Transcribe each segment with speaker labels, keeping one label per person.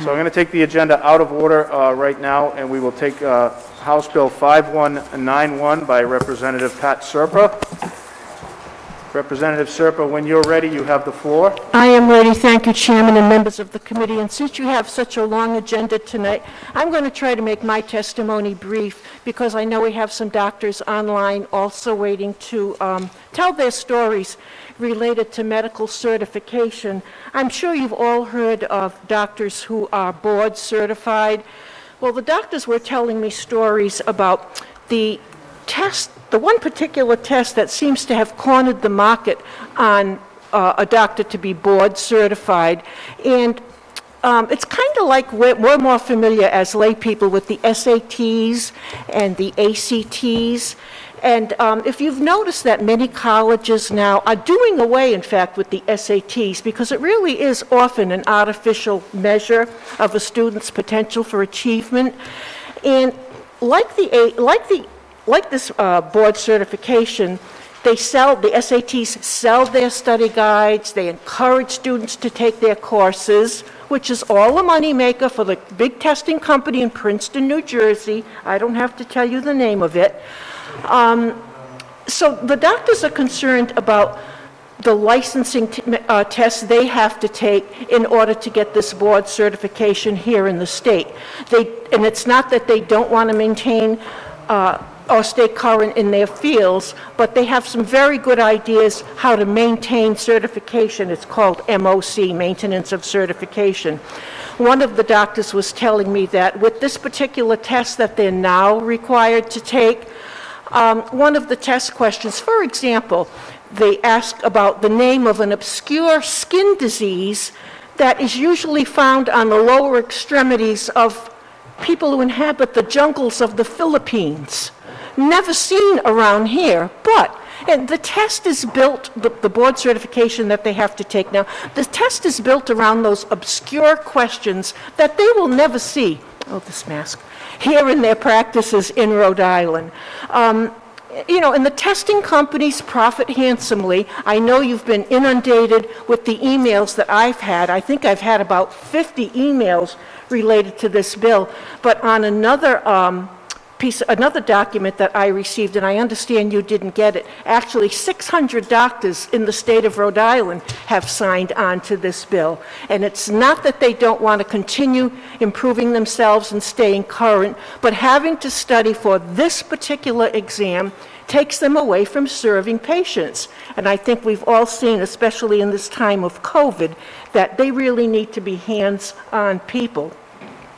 Speaker 1: So I'm going to take the agenda out of order right now, and we will take House Bill 5191 by Representative Pat Serpa. Representative Serpa, when you're ready, you have the floor.
Speaker 2: I am ready. Thank you, Chairman and members of the committee. And since you have such a long agenda tonight, I'm going to try to make my testimony brief because I know we have some doctors online also waiting to tell their stories related to medical certification. I'm sure you've all heard of doctors who are board certified. Well, the doctors were telling me stories about the one particular test that seems to have cornered the market on a doctor to be board certified. And it's kind of like we're more familiar as lay people with the SATs and the ACTs. And if you've noticed that many colleges now are doing away, in fact, with the SATs because it really is often an artificial measure of a student's potential for achievement. And like this board certification, the SATs sell their study guides, they encourage students to take their courses, which is all a moneymaker for the big testing company in Princeton, New Jersey. I don't have to tell you the name of it. So the doctors are concerned about the licensing tests they have to take in order to get this board certification here in the state. And it's not that they don't want to maintain or stay current in their fields, but they have some very good ideas how to maintain certification. It's called MOC, Maintenance of Certification. One of the doctors was telling me that with this particular test that they're now required to take, one of the test questions, for example, they ask about the name of an obscure skin disease that is usually found on the lower extremities of people who inhabit the jungles of the Philippines. Never seen around here, and the test is built, the board certification that they have to take now, the test is built around those obscure questions that they will never see, this mask, here in their practices in Rhode Island. And the testing companies profit handsomely. I know you've been inundated with the emails that I've had. I think I've had about 50 emails related to this bill, but on another document that I received, and I understand you didn't get it, actually 600 doctors in the state of Rhode Island have signed on to this bill. And it's not that they don't want to continue improving themselves and staying current, but having to study for this particular exam takes them away from serving patients. And I think we've all seen, especially in this time of COVID, that they really need to be hands-on people.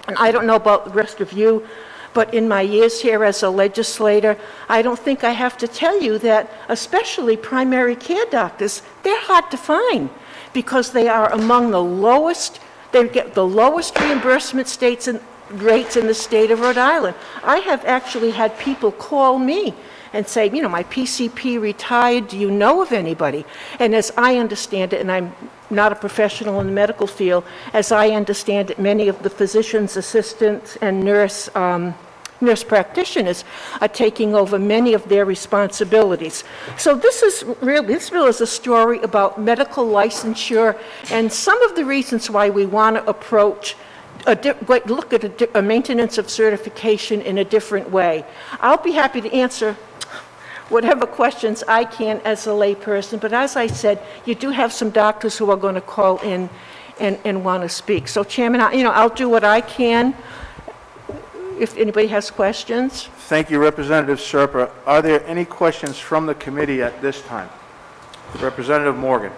Speaker 2: And I don't know about the rest of you, but in my years here as a legislator, I don't think I have to tell you that especially primary care doctors, they're hard to find because they are among the lowest, they get the lowest reimbursement rates in the state of Rhode Island. I have actually had people call me and say, my PCP retired, do you know of anybody? And as I understand it, and I'm not a professional in the medical field, as I understand it, many of the physician's assistants and nurse practitioners are taking over many of their responsibilities. So this bill is a story about medical licensure and some of the reasons why we want to approach look at a maintenance of certification in a different way. I'll be happy to answer whatever questions I can as a layperson, but as I said, you do have some doctors who are going to call in and want to speak. So, Chairman, I'll do what I can if anybody has questions.
Speaker 1: Thank you, Representative Serpa. Are there any questions from the committee at this time? Representative Morgan.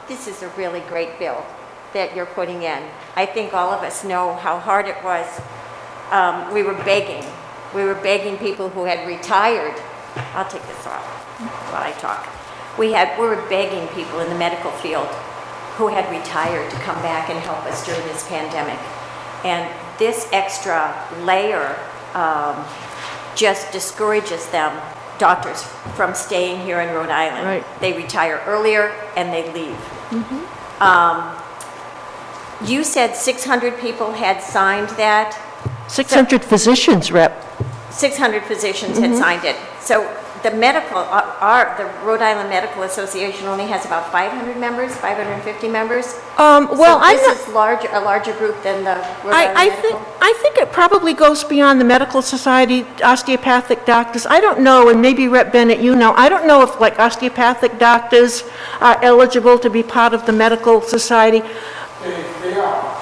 Speaker 3: This is a really great bill that you're putting in. I think all of us know how hard it was. We were begging people who had retired. I'll take this off while I talk. We were begging people in the medical field who had retired to come back and help us during this pandemic. And this extra layer just discourages them, doctors, from staying here in Rhode Island.
Speaker 2: Right.
Speaker 3: They retire earlier and they leave. You said 600 people had signed that?
Speaker 2: 600 physicians, Rep.
Speaker 3: 600 physicians had signed it. So the medical, the Rhode Island Medical Association only has about 500 members, 550 members.
Speaker 2: Well,
Speaker 3: So
Speaker 2: I'm
Speaker 3: this
Speaker 2: not,
Speaker 3: is a larger group than the Rhode Island Medical?
Speaker 2: I think it probably goes beyond the medical society, osteopathic doctors. I don't know, and maybe Rep. Bennett, you know, I don't know if like osteopathic doctors are eligible to be part of the medical society.
Speaker 4: They are.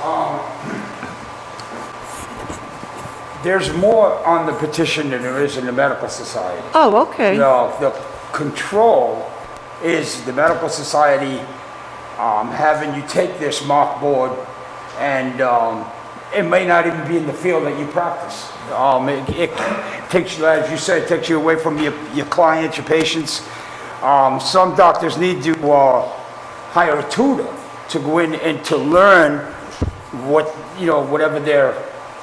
Speaker 4: There's more on the petition than there is in the medical society.
Speaker 2: Oh, okay.
Speaker 4: The control is the medical society having you take this mock board, and it may not even be in the field that you practice. It takes you, as you said, it takes you away from your clients, your patients. Some doctors need to hire a tutor to go in and to learn whatever their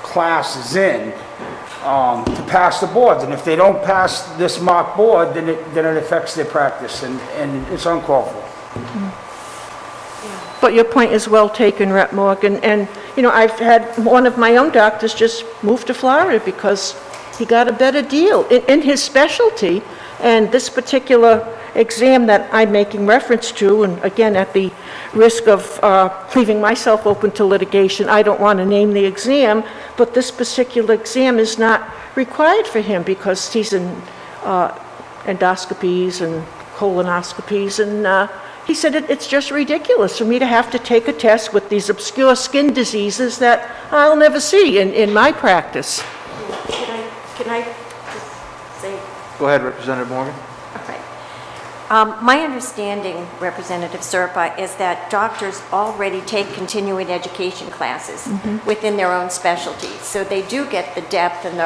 Speaker 4: class is in, to pass the boards. And if they don't pass this mock board, then it affects their practice, and it's uncalled for.
Speaker 2: But your point is well taken, Rep. Morgan. And, you know, I've had one of my own doctors just move to Florida because he got a better deal in his specialty. And this particular exam that I'm making reference to, and again, at the risk of leaving myself open to litigation, I don't want to name the exam, but this particular exam is not required for him because he's in endoscopies and colonoscopies, and he said it's just ridiculous for me to have to take a test with these obscure skin diseases that I'll never see in my practice.
Speaker 3: Can I just say?
Speaker 1: Go ahead, Representative Morgan.
Speaker 3: All right. My understanding, Representative Serpa, is that doctors already take continuing education classes within their own specialties. So they do get the depth and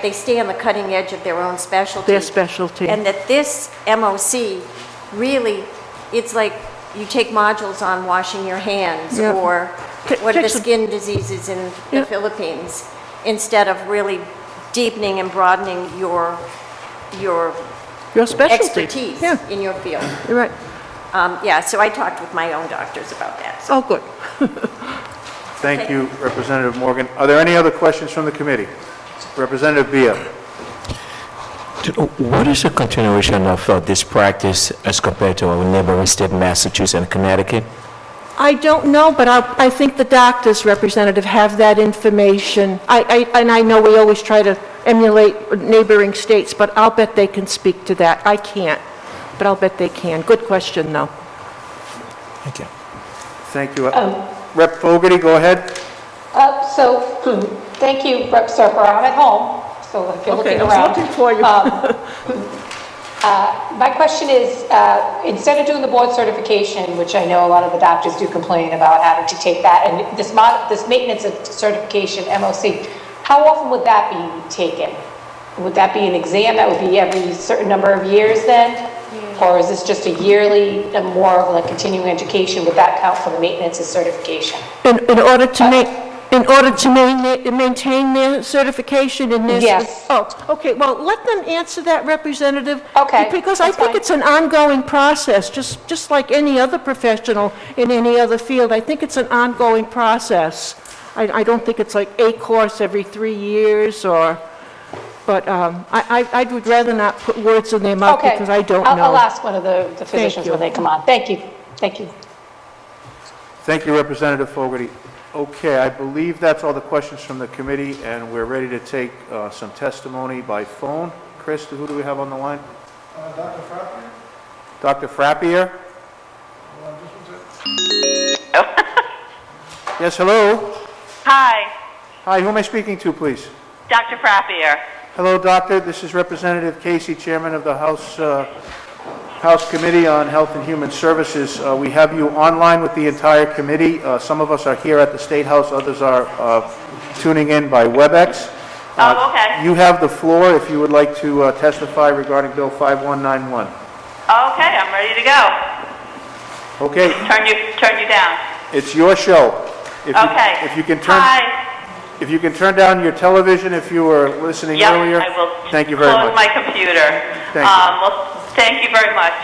Speaker 3: they stay on the cutting edge of their own specialty.
Speaker 2: Their specialty.
Speaker 3: And that this MOC really, it's like you take modules on washing your hands
Speaker 2: Yep.
Speaker 3: or what are the
Speaker 2: Takes a-
Speaker 3: skin diseases in the
Speaker 2: Yep.
Speaker 3: Philippines, instead of really deepening and broadening your
Speaker 2: Your specialty.
Speaker 3: expertise
Speaker 2: Yeah,
Speaker 3: in your field.
Speaker 2: you're right.
Speaker 3: So I talked with my own doctors about that. So
Speaker 2: Oh, good.
Speaker 1: Thank
Speaker 3: Okay.
Speaker 1: you, Representative Morgan. Are there any other questions from the committee? Representative Bia.
Speaker 5: What is the continuation of this practice as compared to our neighboring state, Massachusetts and Connecticut?
Speaker 2: I don't know, but I think the doctors, Representative, have that information. And I know we always try to emulate neighboring states, but I'll bet they can speak to that. I can't, but I'll bet they can. Good question, though.
Speaker 5: Thank you.
Speaker 1: Thank you. Rep. Fogerty, go ahead.
Speaker 6: Thank you, Rep. Serpa. I'm at home, so if you're
Speaker 2: Okay,
Speaker 6: looking
Speaker 2: I was
Speaker 6: around.
Speaker 2: looking for you.
Speaker 6: My question is, instead of doing the board certification, which I know a lot of the doctors do complain about having to take that, and this maintenance of certification, MOC, how often would that be taken? Would that be an exam that would be every certain number of years then? Or is this just a yearly, more of a continuing education? Would that count for the maintenance of certification?
Speaker 2: In order to maintain their certification in this?
Speaker 6: Yes.
Speaker 2: Oh, okay, well, let them answer that, Representative.
Speaker 6: Okay,
Speaker 2: Because I
Speaker 6: that's
Speaker 2: think
Speaker 6: fine.
Speaker 2: it's an ongoing process, just like any other professional in any other field. I think it's an ongoing process. I don't think it's like a course every 3 years but I would rather not put words in their mouth
Speaker 6: Okay.
Speaker 2: because I don't know.
Speaker 6: I'll ask one of the physicians
Speaker 2: you.
Speaker 6: when they come on. Thank you. Thank you.
Speaker 1: Thank you, Representative Fogerty. Okay, I believe that's all the questions from the committee, and we're ready to take some testimony by phone. Chris, who do we have on the line?
Speaker 7: Dr. Frappier?
Speaker 1: Dr. Frappier? Yes, hello?
Speaker 8: Hi,
Speaker 1: Hi, who am I speaking to, please?
Speaker 8: Dr. Frappier.
Speaker 1: Hello, Doctor. This is Representative Casey, Chairman of the House Committee on Health and Human Services. We have you online with the entire committee. Some of us are here at the State House, others are tuning in by WebEx.
Speaker 8: Oh, okay.
Speaker 1: You have the floor if you would like to testify regarding Bill 5191.
Speaker 8: Okay, I'm ready to go.
Speaker 1: Okay,
Speaker 8: Turn you down.
Speaker 1: it's your show.
Speaker 8: Okay.
Speaker 1: If you can turn,
Speaker 8: Hi.
Speaker 1: if you can turn down your television if you were listening
Speaker 8: Yep,
Speaker 1: earlier.
Speaker 8: I will
Speaker 1: Thank you very
Speaker 8: close
Speaker 1: much.
Speaker 8: my computer.
Speaker 1: Thank you.
Speaker 8: Well, thank you very much,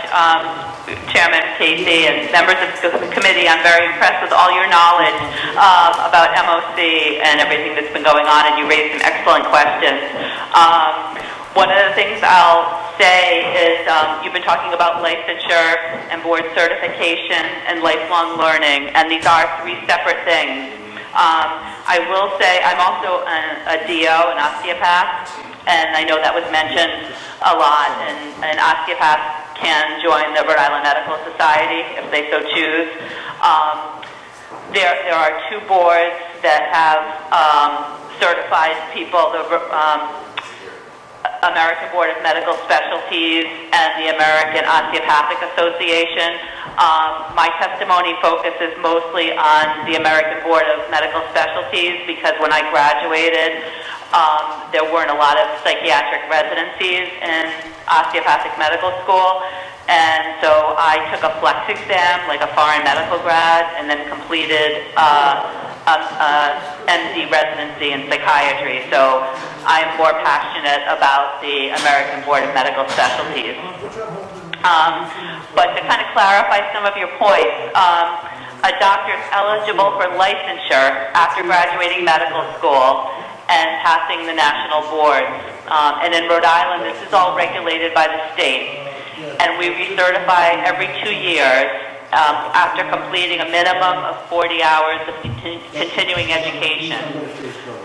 Speaker 8: Chairman Casey and members of the committee. I'm very impressed with all your knowledge about MOC and everything that's been going on, and you raised some excellent questions. One of the things I'll say is you've been talking about licensure and board certification and lifelong learning, and these are three separate things. I will say I'm also a DO, an osteopath, and I know that was mentioned a lot, and an osteopath can join the Rhode Island Medical Society if they so choose. There are two boards that have certified people, the American Board of Medical Specialties and the American Osteopathic Association. My testimony focuses mostly on the American Board of Medical Specialties because when I graduated, there weren't a lot of psychiatric residencies in osteopathic medical school, and so I took a flex exam, like a foreign medical grad, and then completed MD residency in psychiatry. So I'm more passionate about the American Board of Medical Specialties. But to kind of clarify some of your points, a doctor is eligible for licensure after graduating medical school and passing the national boards. And in Rhode Island, this is all regulated by the state. And we recertify every 2 years after completing a minimum of 40 hours of continuing education.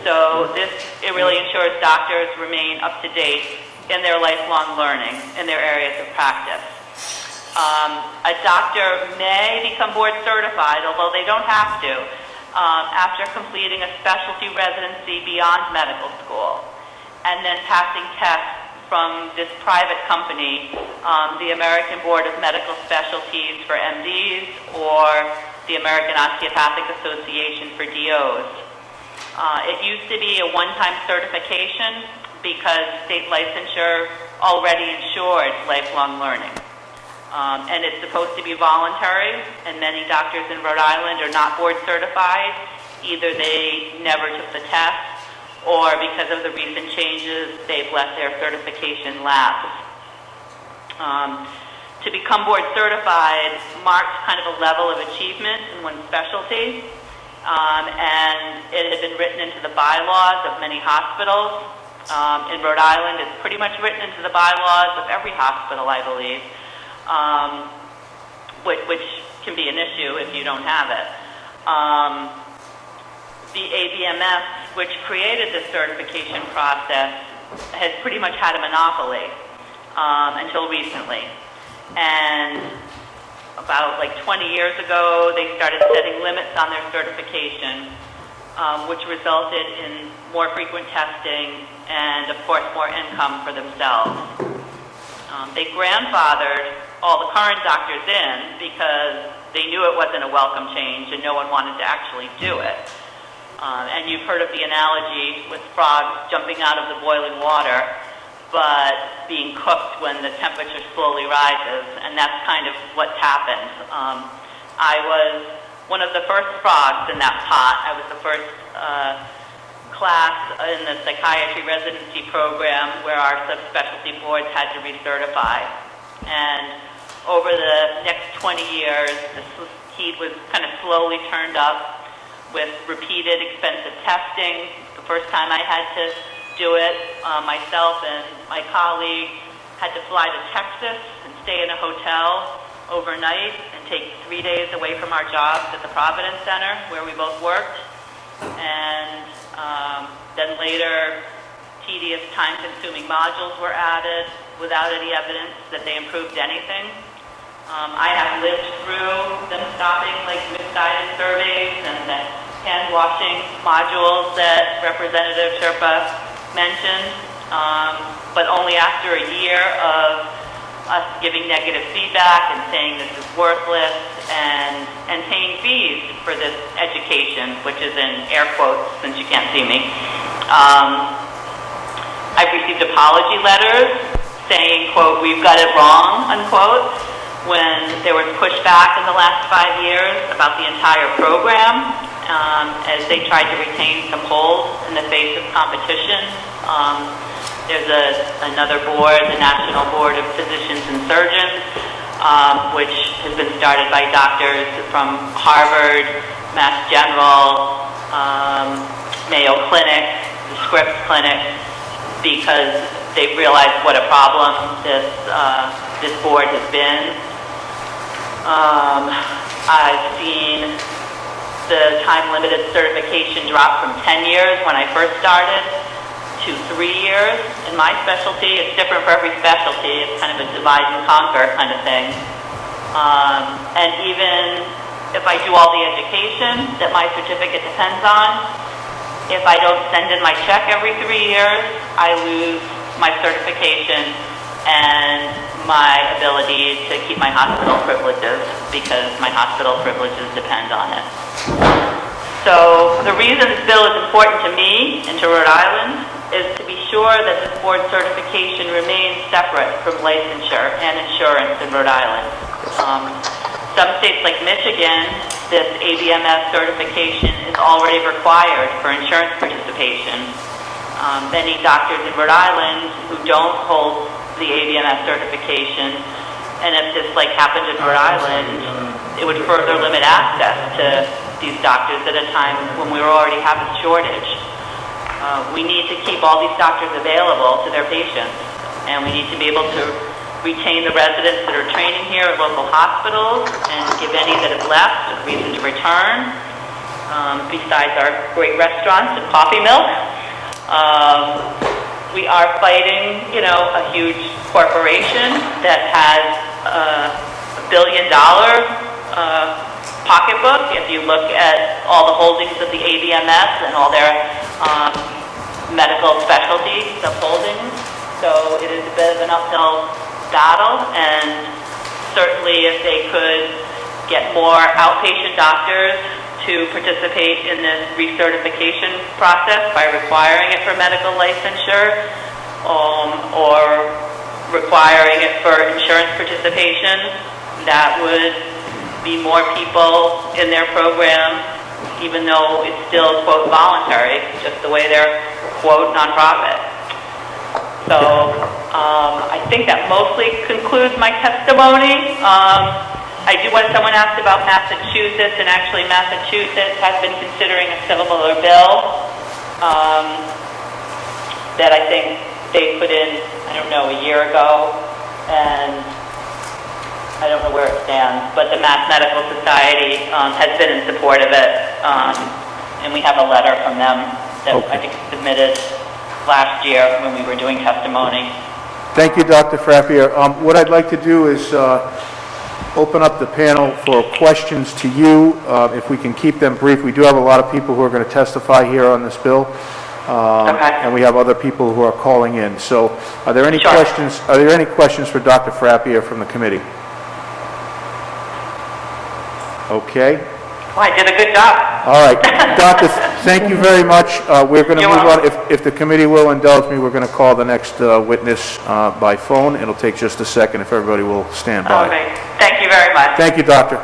Speaker 8: So it really ensures doctors remain up to date in their lifelong learning in their areas of practice. A doctor may become board certified, although they don't have to, after completing a specialty residency beyond medical school, and then passing tests from this private company, the American Board of Medical Specialties for MDs or the American Osteopathic Association for DOs. It used to be a one-time certification because state licensure already ensured lifelong learning. And it's supposed to be voluntary, and many doctors in Rhode Island are not board certified. Either they never took the test, or because of the recent changes, they've let their certification lapse. To become board certified marks kind of a level of achievement in one's specialty, and it had been written into the bylaws of many hospitals. In Rhode Island, it's pretty much written into the bylaws of every hospital, I believe, which can be an issue if you don't have it. The ABMS, which created the certification process, has pretty much had a monopoly until recently. And about like 20 years ago, they started setting limits on their certification, which resulted in more frequent testing and, of course, more income for themselves. They grandfathered all the current doctors in because they knew it wasn't a welcome change and no one wanted to actually do it. And you've heard of the analogy with frogs jumping out of the boiling water, but being cooked when the temperature slowly rises, and that's kind of what's happened. I was one of the first frogs in that pot. I was the first class in the psychiatry residency program where our subspecialty boards had to recertify. And over the next 20 years, the heat was kind of slowly turned up with repeated expensive testing. The first time I had to do it, myself and my colleague had to fly to Texas and stay in a hotel overnight and take 3 days away from our jobs at the Providence Center where we both worked. And then later, tedious, time-consuming modules were added without any evidence that they improved anything. I have lived through them stopping like misguided surveys and the hand-washing modules that Representative Serpa mentioned, but only after a year of us giving negative feedback and saying this is worthless and paying fees for this education, which is in air quotes since you can't see me. I've received apology letters saying, quote, "we've got it wrong," unquote, when there was pushback in the last 5 years about the entire program, as they tried to retain some hold in the face of competition. There's another board, the National Board of Physicians and Surgeons, which has been started by doctors from Harvard, Mass General, Mayo Clinic, the Scripps Clinic, because they've realized what a problem this board has been. I've seen the time-limited certification drop from 10 years when I first started to 3 years. In my specialty, it's different for every specialty. It's kind of a divide and conquer kind of thing. And even if I do all the education that my certificate depends on, if I don't send in my check every 3 years, I lose my certification and my ability to keep my hospital privileges because my hospital privileges depend on it. So the reason this bill is important to me and to Rhode Island is to be sure that this board certification remains separate from licensure and insurance in Rhode Island. Some states like Michigan, this ABMS certification is already required for insurance participation. Many doctors in Rhode Island who don't hold the ABMS certification, and if this happened in Rhode Island, it would further limit access to these doctors at a time when we already have a shortage. We need to keep all these doctors available to their patients, and we need to be able to retain the residents that are training here at local hospitals and give any that have left a reason to return, besides our great restaurants and coffee milk. We are fighting, a huge corporation that has a $1 billion pocketbook. If you look at all the holdings of the ABMS and all their medical specialty sub-holdings, so it is a bit of an uphill battle, and certainly if they could get more outpatient doctors to participate in this recertification process by requiring it for medical licensure or requiring it for insurance participation, that would be more people in their program, even though it's still, quote, voluntary, just the way they're, quote, nonprofit. So I think that mostly concludes my testimony. I do want, someone asked about Massachusetts, and actually Massachusetts has been considering a similar bill that I think they put in, a year ago, and I don't know where it stands, but the Mass Medical Society has been in support of it, and we have a letter from them that I think submitted last year when we were doing testimony.
Speaker 1: Thank you, Dr. Frappier. What I'd like to do is open up the panel for questions to you. If we can keep them brief, we do have a lot of people who are going to testify here on this bill, and we have other people who are calling in. So, are there any questions? Are there any questions for Dr. Frappier from the committee? Okay.
Speaker 8: Well, I did a good job.
Speaker 1: All right, Doctor, thank you very much. We're going to move on. If the committee will indulge me, we're going to call the next witness by phone. It'll take just a second if everybody will stand by.
Speaker 8: Okay. Thank you very much.
Speaker 1: Thank you, Doctor.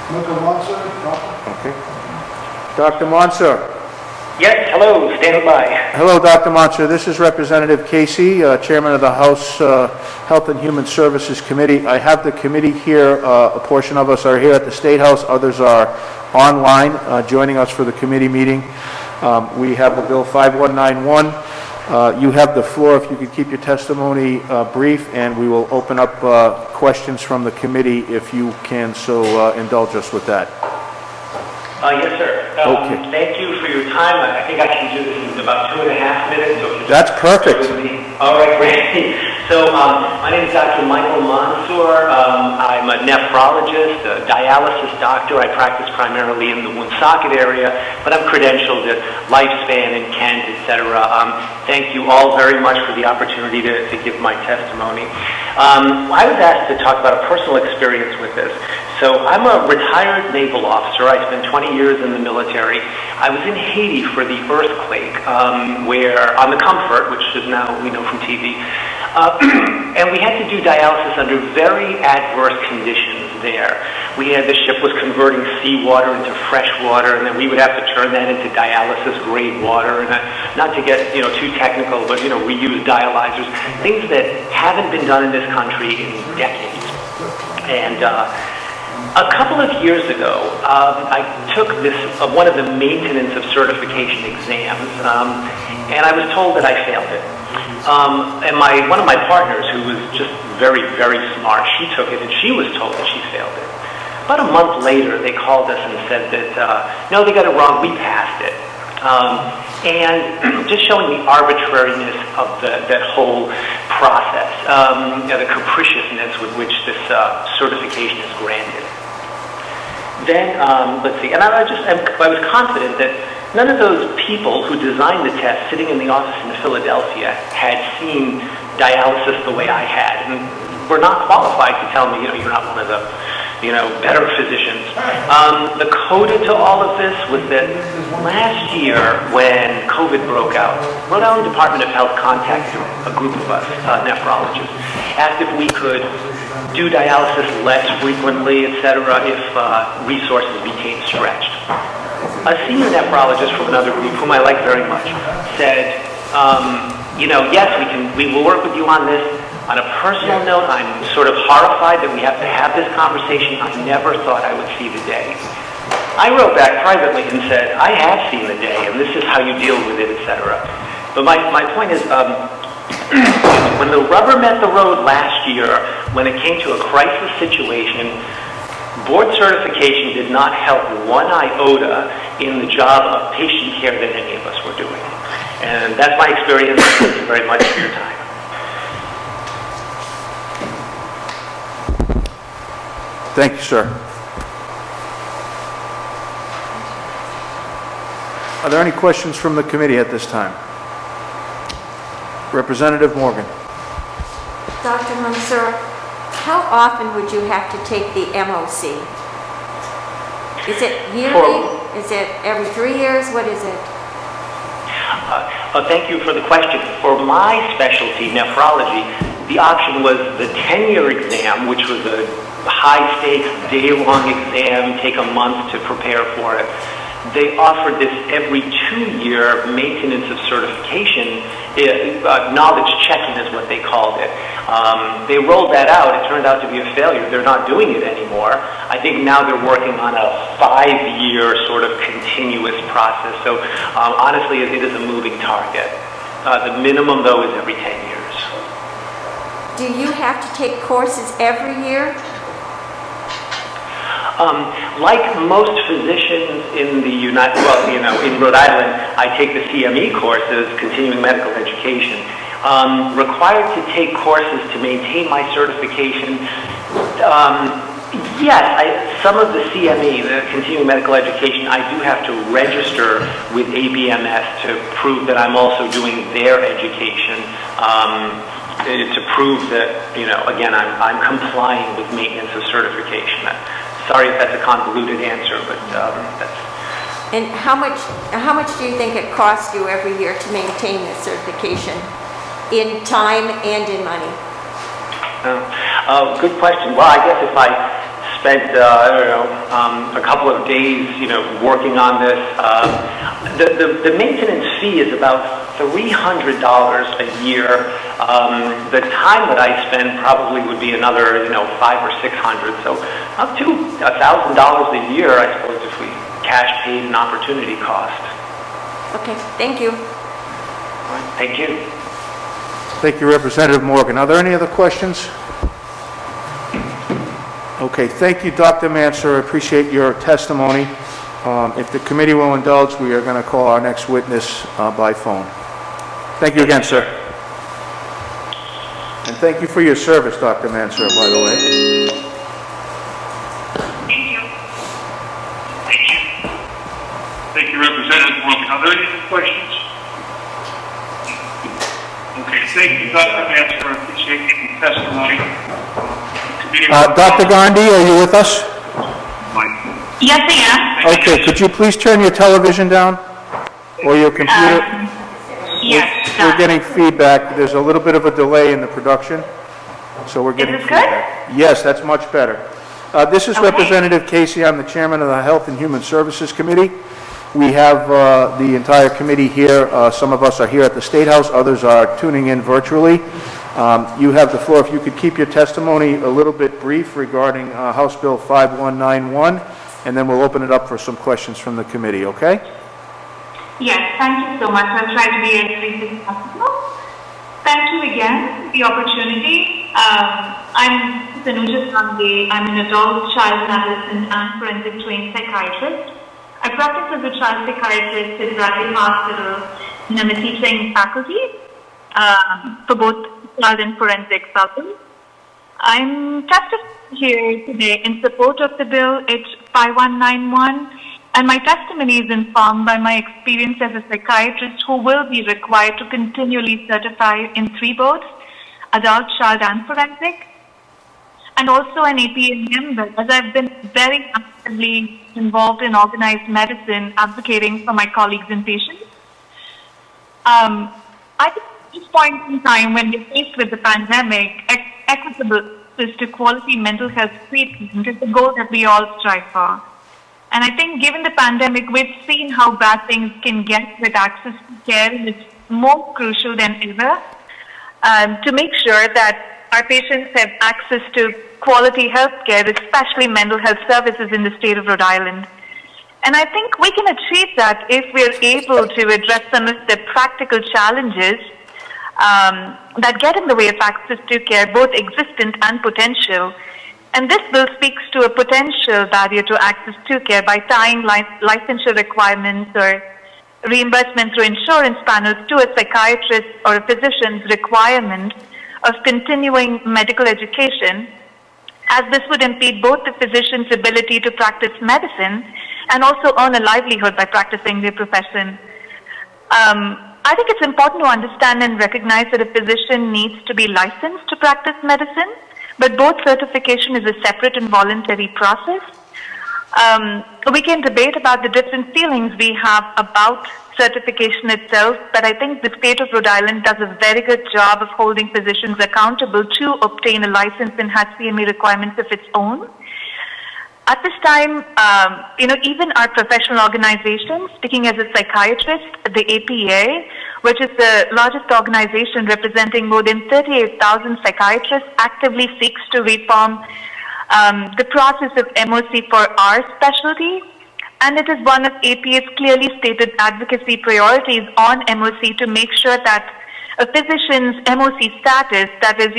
Speaker 7: Dr. Monson,
Speaker 1: Okay. Dr. Monser.
Speaker 9: Yes, hello, stand by.
Speaker 1: Hello, Dr. Monser. This is Representative Casey, Chairman of the House Health and Human Services Committee. I have the committee here. A portion of us are here at the State House. Others are online joining us for the committee meeting. We have a Bill 5191. You have the floor. If you could keep your testimony brief, and we will open up questions from the committee if you can so indulge us with that.
Speaker 9: Yes, sir.
Speaker 1: Okay.
Speaker 9: Thank you for your time. I think I can do this in about 2.5 minutes. So
Speaker 1: That's perfect.
Speaker 9: All right, great. So my name is Dr. Michael Mansour. I'm a nephrologist, a dialysis doctor. I practice primarily in the Woonsocket area, but I'm credentialed at Lifespan and Kent, etc. Thank you all very much for the opportunity to give my testimony. I was asked to talk about a personal experience with this. So I'm a retired naval officer. I spent 20 years in the military. I was in Haiti for the earthquake, where on the Comfort, which is now we know from TV, and we had to do dialysis under very adverse conditions there. The ship was converting seawater into fresh water, and then we would have to turn that into dialysis-grade water. And not to get too technical, but we use dialyzers, things that haven't been done in this country in decades. And A couple of years ago, I took one of the maintenance of certification exams, and I was told that I failed it. And one of my partners, who was just very, very smart, she took it, and she was told that she failed it. About a month later, they called us and said that, no, they got it wrong, we passed it. And just showing the arbitrariness of that whole process, the capriciousness with which this certification is granted. Then, let's see, and I was confident that none of those people who designed the test sitting in the office in Philadelphia had seen dialysis the way I had, and were not qualified to tell me, you're not one of the, better physicians. The coda to all of this was that last year, when COVID broke out, Rhode Island Department of Health contacted a group of us, nephrologists, asked if we could do dialysis less frequently, etc., if resources became stretched. A senior nephrologist from another group, whom I like very much, said, yes, we will work with you on this. On a personal note, I'm sort of horrified that we have to have this conversation. I never thought I would see the day. I wrote back privately and said, I have seen the day, and this is how you deal with it, etc. But my point is, when the rubber met the road last year, when it came to a crisis situation, board certification did not help one iota in the job of patient care that any of us were doing. And that's my experience. Thank you very much for your time.
Speaker 1: Thank you, sir. Are there any questions from the committee at this time? Representative Morgan.
Speaker 3: Dr. Mansour, how often would you have to take the MOC? Is it yearly? Is it every 3 years? What is it?
Speaker 9: Thank you for the question. For my specialty, nephrology, the option was the 10-year exam, which was a high-stakes, day-long exam, take a month to prepare for it. They offered this every 2-year maintenance of certification, knowledge checking is what they called it. They rolled that out. It turned out to be a failure. They're not doing it anymore. I think now they're working on a 5-year sort of continuous process. So honestly, it is a moving target. The minimum, though, is every 10 years.
Speaker 3: Do you have to take courses every year?
Speaker 9: Like most physicians in the in Rhode Island, I take the CME courses, continuing medical education. Required to take courses to maintain my certification. Yes, some of the CME, the continuing medical education, I do have to register with ABMS to prove that I'm also doing their education. To prove that, again, I'm complying with maintenance of certification. Sorry if that's a convoluted answer, but that's...
Speaker 3: And how much do you think it costs you every year to maintain this certification in time and in money?
Speaker 9: Good question. Well, I guess if I spent, a couple of days, working on this, the maintenance fee is about $300 a year. The time that I spend probably would be another, $500 or $600. So up to $1,000 a year, I suppose, if we cash paid an opportunity cost.
Speaker 3: Okay, thank you.
Speaker 9: All right, thank you.
Speaker 1: Thank you, Representative Morgan. Are there any other questions? Okay, thank you, Dr. Mansour. I appreciate your testimony. If the committee will indulge, we are going to call our next witness by phone. Thank you again, sir. And thank you for your service, Dr. Mansour, by the way.
Speaker 10: Thank you. Thank you. Thank you, Representative Morgan. Are there any other questions? Okay, thank you, Dr. Mansour. I appreciate your testimony.
Speaker 1: Dr. Gandhi, are you with us?
Speaker 10: Yes, I am.
Speaker 1: Okay, could you please turn your television down or your computer?
Speaker 10: Yes.
Speaker 1: We're getting feedback. There's a little bit of a delay in the production, so we're getting feedback. Yes, that's much better. This is Representative Casey. I'm the chairman of the Health and Human Services Committee. We have the entire committee here. Some of us are here at the State House. Others are tuning in virtually. You have the floor. If you could keep your testimony a little bit brief regarding House Bill 5191, and then we'll open it up for some questions from the committee, okay?
Speaker 11: Yes, thank you so much. I'll try to be as brief as possible. Thank you again for the opportunity. I'm Tanuja Sanghe. I'm an adult child adolescent and forensic trained psychiatrist. I practice as a child psychiatrist at Frappier Hospital, and I'm a teaching faculty for both child and forensic fellows. I'm testifying here today in support of the bill, H 5191, and my testimony is informed by my experience as a psychiatrist who will be required to continually certify in 3 boards, adult, child, and forensic, and also an APA member, as I've been very actively involved in organized medicine, advocating for my colleagues and patients. I think at this point in time, when we're faced with the pandemic, equitable access to quality mental health treatment is the goal that we all strive for. And I think given the pandemic, we've seen how bad things can get with access to care, and it's more crucial than ever to make sure that our patients have access to quality health care, especially mental health services in the state of Rhode Island. And I think we can achieve that if we're able to address some of the practical challenges that get in the way of access to care, both existent and potential. And this bill speaks to a potential barrier to access to care by tying licensure requirements or reimbursement through insurance panels to a psychiatrist or a physician's requirement of continuing medical education, as this would impede both the physician's ability to practice medicine and also earn a livelihood by practicing their profession. I think it's important to understand and recognize that a physician needs to be licensed to practice medicine, but both certification is a separate and voluntary process. We can debate about the different feelings we have about certification itself, but I think the state of Rhode Island does a very good job of holding physicians accountable to obtain a license and has CME requirements of its own. At this time, even our professional organization, speaking as a psychiatrist, the APA, which is the largest organization representing more than 38,000 psychiatrists, actively seeks to reform the process of MOC for our specialty. And it is one of APA's clearly stated advocacy priorities on MOC to make sure that a physician's MOC status, that is,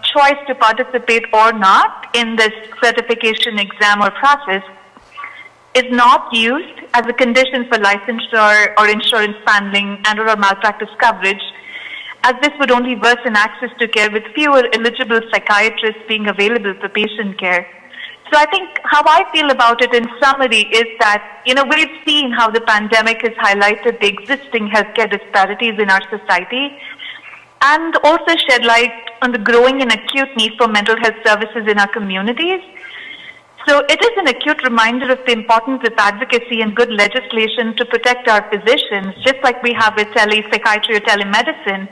Speaker 11: choice to participate or not in this certification exam or process, is not used as a condition for licensure or insurance paneling and or malpractice coverage, as this would only worsen access to care with fewer eligible psychiatrists being available for patient care. So I think how I feel about it in summary is that, we've seen how the pandemic has highlighted the existing healthcare disparities in our society and also shed light on the growing and acute need for mental health services in our communities. So it is an acute reminder of the importance of advocacy and good legislation to protect our physicians, just like we have with psychiatry or telemedicine.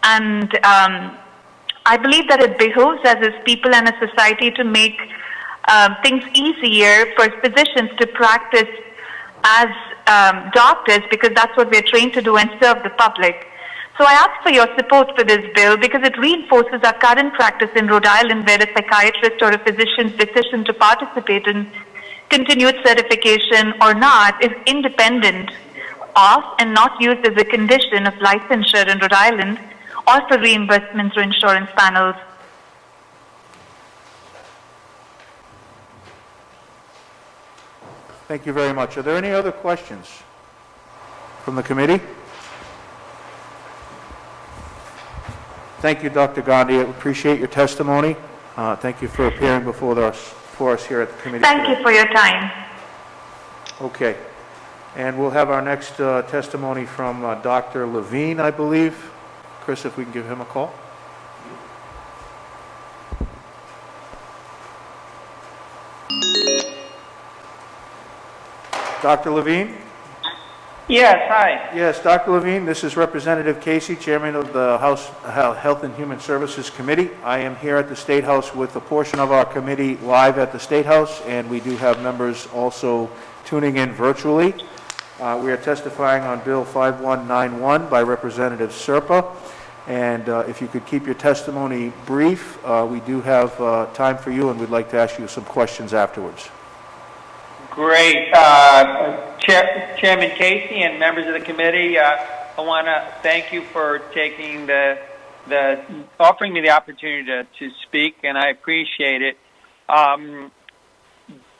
Speaker 11: And I believe that it behooves us as people and a society to make things easier for physicians to practice as doctors, because that's what we're trained to do and serve the public. So I ask for your support for this bill because it reinforces our current practice in Rhode Island, where a psychiatrist or a physician's decision to participate in continued certification or not is independent of and not used as a condition of licensure in Rhode Island or for reimbursement through insurance panels.
Speaker 1: Thank you very much. Are there any other questions from the committee? Thank you, Dr. Gandhi. I appreciate your testimony. Thank you for appearing before us here at the committee
Speaker 11: Thank
Speaker 1: today.
Speaker 11: you for your time.
Speaker 1: Okay. And we'll have our next testimony from Dr. Levine, I believe. Chris, if we can give him a call. Dr. Levine?
Speaker 12: Yes, hi.
Speaker 1: Yes, Dr. Levine, this is Representative Casey, Chairman of the House Health and Human Services Committee. I am here at the State House with a portion of our committee live at the State House, and we do have members also tuning in virtually. We are testifying on Bill 5191 by Representative Serpa. And if you could keep your testimony brief, we do have time for you, and we'd like to ask you some questions afterwards.
Speaker 12: Great. Chairman Casey and members of the committee, I want to thank you for taking offering me the opportunity to speak, and I appreciate it.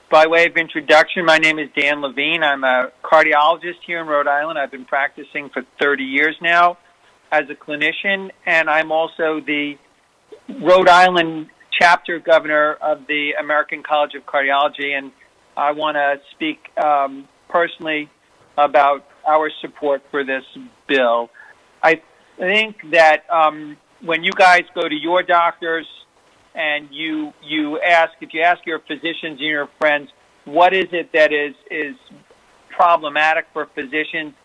Speaker 12: By way of introduction, my name is Dan Levine. I'm a cardiologist here in Rhode Island. I've been practicing for 30 years now as a clinician, and I'm also the Rhode Island chapter governor of the American College of Cardiology, and I want to speak personally about our support for this bill. I think that when you guys go to your doctors and if you ask your physicians and your friends, what is it that is problematic for physicians?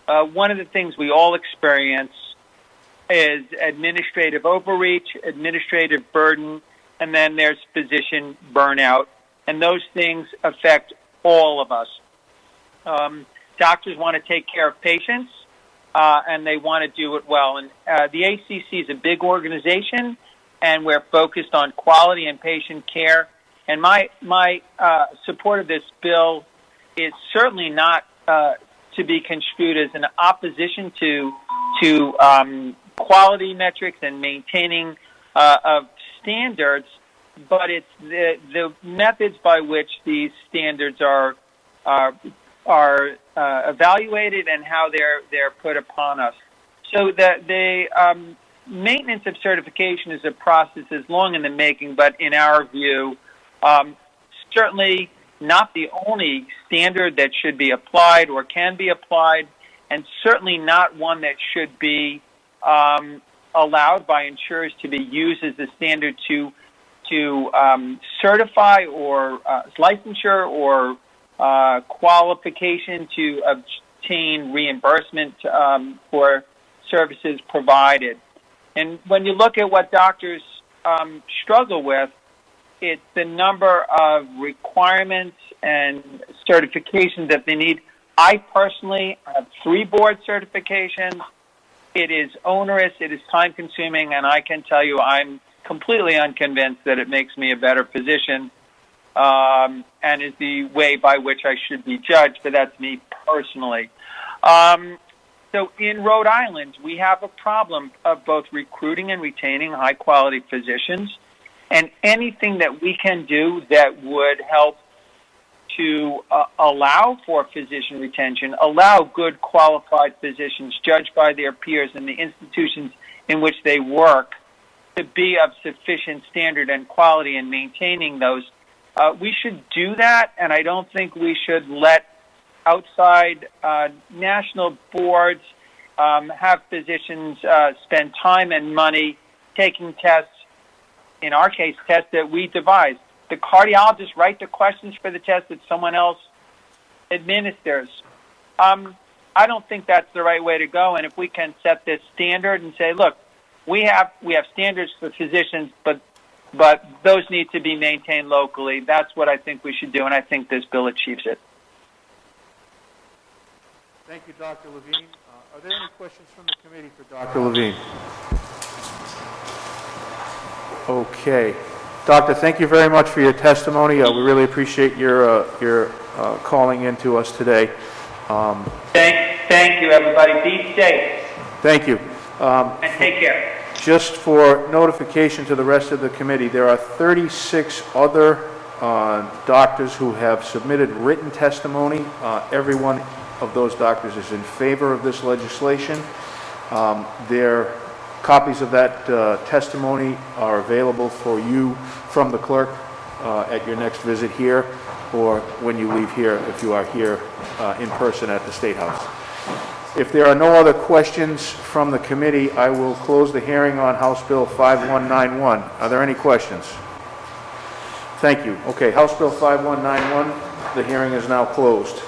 Speaker 12: One of the things we all experience is administrative overreach, administrative burden, and then there's physician burnout. And those things affect all of us. Doctors want to take care of patients, and they want to do it well. And the ACC is a big organization, and we're focused on quality and patient care. And my support of this bill is certainly not to be construed as an opposition to quality metrics and maintaining of standards, but it's the methods by which these standards are evaluated and how they're put upon us. So the maintenance of certification is a process that's long in the making, but in our view, certainly not the only standard that should be applied or can be applied, and certainly not one that should be allowed by insurers to be used as a standard to certify or licensure or qualification to obtain reimbursement for services provided. And when you look at what doctors struggle with, it's the number of requirements and certifications that they need. I personally have 3 board certifications. It is onerous, it is time-consuming, and I can tell you I'm completely unconvinced that it makes me a better physician and is the way by which I should be judged, but that's me personally. So in Rhode Island, we have a problem of both recruiting and retaining high-quality physicians, and anything that we can do that would help to allow for physician retention, allow good qualified physicians judged by their peers in the institutions in which they work to be of sufficient standard and quality in maintaining those. We should do that, and I don't think we should let outside national boards have physicians spend time and money taking tests, in our case, tests that we devise. The cardiologists write the questions for the test that someone else administers. I don't think that's the right way to go, and if we can set this standard and say, look, we have standards for physicians, but those need to be maintained locally. That's what I think we should do, and I think this bill achieves it.
Speaker 1: Thank you, Dr. Levine. Are there any questions from the committee for Dr. Levine? Okay. Doctor, thank you very much for your testimony. We really appreciate your calling in to us today.
Speaker 12: Thank you, everybody. Be safe.
Speaker 1: Thank you.
Speaker 12: And take care.
Speaker 1: Just for notification to the rest of the committee, there are 36 other doctors who have submitted written testimony. Every one of those doctors is in favor of this legislation. Their copies of that testimony are available for you from the clerk at your next visit here, or when you leave here if you are here in person at the State House. If there are no other questions from the committee, I will close the hearing on House Bill 5191. Are there any questions? Thank you. Okay, House Bill 5191, the hearing is now closed.